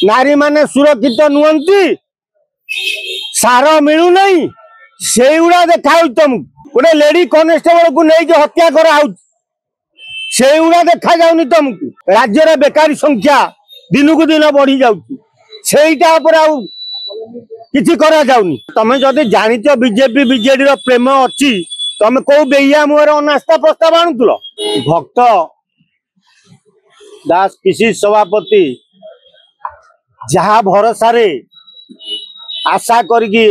नारी माने सुरक्षित नुहति सार मिलू नहीं से गुड़ा देखा तुम गोटे लेडी कनेस्टेबल को लेकिन हत्या करा से गुड़ा देखा जाऊनी तुमको राज्य बेकारी संख्या दिन को दिन बढ़ी जाटा किसी करा जाऊनी तमें जदि जानिच बीजेपी बीजेडी प्रेम अच्छी तमें कौ बेहिया मुहर अनास्था प्रस्ताव आणुल भक्त दास पिसी सभापति जहा भरोसा रे आशा करके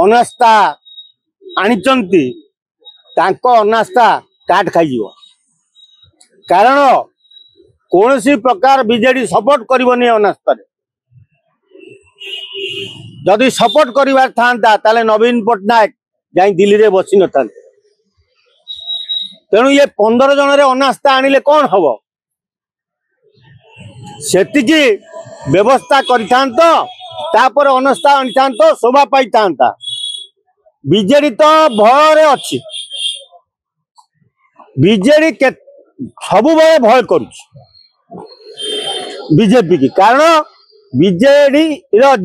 अनास्था आनिचंती तांको अनास्था काट खाई कारण कौन सी प्रकार बीजेडी सपोर्ट करबनी अनास्था जदि सपोर्ट करिवार थांता ताले नवीन पट्टनायक जाई दिल्ली रे बसी न था तेणु ये 15 जन रे अनास्था आनिले कौन हबो सेतिकी व्यवस्था करिथांत तापर अनास्था आनिथांत शोभा पाइथांता बीजेडी तो भय अच्छी बीजेडी सब बेले भय करुछ बीजेपी की कारण बीजेडी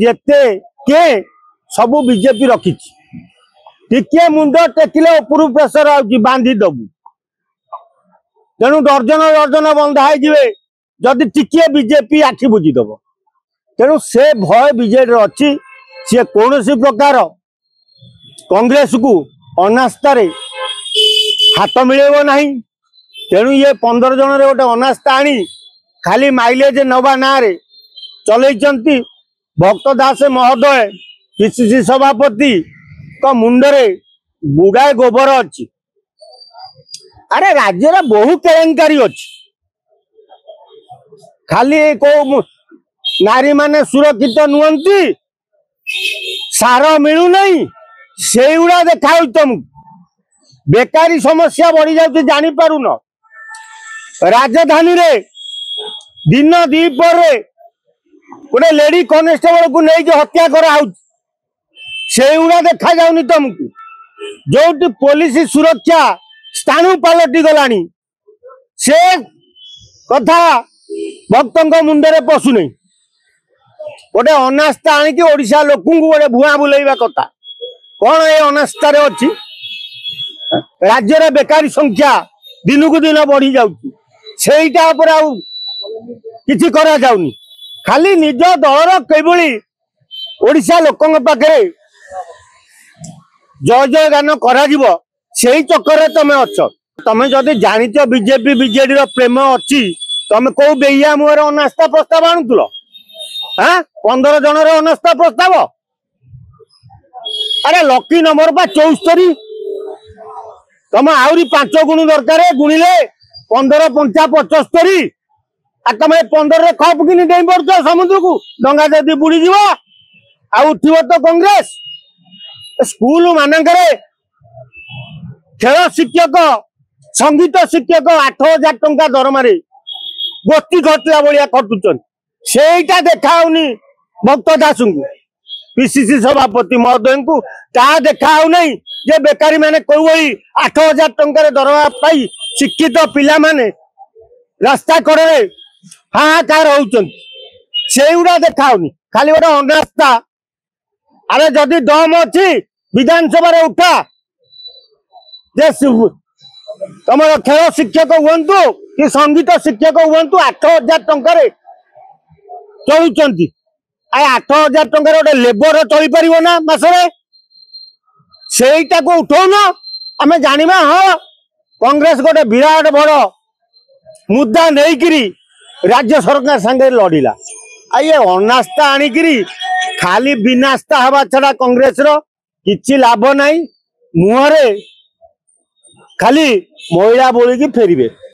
जेते के सब बीजेपी रखी टिके मुंड टेकिले ऊपर प्रेसर आउची बांधी दबु तेणु दर्जन दर्जन बंधा है जदि टिके बीजेपी आखि बुझीदब तेणु से भय बीजेडी अच्छी सी कौन सी प्रकार कांग्रेस को अनास्था हाथ मिलेब ना तेणु ये 15 जन रे गोटे अनास्था आनी खाली माइलेज नवा ना रे चलती भक्त दास महोदय पीसीसी सभापति का मुंडरे गुड़ाए गोबर अच्छी अरे राज्य बहु केलेंकारी अच्छी खाली को नारी माने सुरक्षित नुहति सार मिलू नहीं से गुड़ा देखा तुमको बेकारी समस्या बढ़ी जाती जानी पारुन राजधानी रे दिन दीपर गोटे लेडी कनेस्टेबल को लेकिन हत्या करा से गुड़ा देखा जाऊनी तुमको जो पुलिस सुरक्षा स्थानु पलटि गलानी से कथा भक्तों मुंडे पशु नहीं गोटे अनास्था आनिकी ओडिशा लोक गोटे भुआ बुलेवा कथा कौन ये अनास्था अच्छी राज्य बेकारी संख्या दिन को दिन बढ़ी जाटा किसी करा जाऊनी खाली निज दलर कई ओडिशा लोकों पाखे जय जय गान करा चक्कर तमें अच तमें जदि जानिच बीजेपी बीजेडी प्रेम अच्छी तमें कौ बेहिया मुहर अनास्था प्रस्ताव आणुल हाँ 15 जन रे अनास्था प्रस्ताव अरे लकी नंबर पा 74 तुम आहरी 5 गुण दरकार गुणिले 15 5 75 तुम 15 रे खप कि डेई पड़ समुद्र को डंगा जदि बुड़ी जीव उठिब तो कांग्रेस स्कूल मानकरे खेल शिक्षक संगीत शिक्षक 8000 टंका दरमारे गोष्ठी घटला भाया खटुचन सेटा देखाऊनी भक्त दास को पीसीसी सभापति महोदय को ता देखाऊ नहीं जे बेकारी माने कोई भाई 8000 टंका दरमा पाई शिक्षित पिला माने रास्ता कड़े हाहाकार होउचन गुड़ा देखाऊनी खाली गोटे अनास्था अरे जदि दम अच्छी विधानसभा रे उठा जे तुम खेल शिक्षक हूँ कि संगीत शिक्षक हूँ 8000 टंका चलुंट 8000 टंका गोटे लेबर चली पार ना मसरे को उठाऊन आम जाना हाँ कांग्रेस गोटे विराट बड़ मुद्दा नहीं राज्य सरकार संगे लड़िला ये अनास्था आनिकी खाली विनास्था हवा छड़ा कांग्रेस किछि लाभ नहीं मुहरे खाली महिला बोलिकी फेरबे।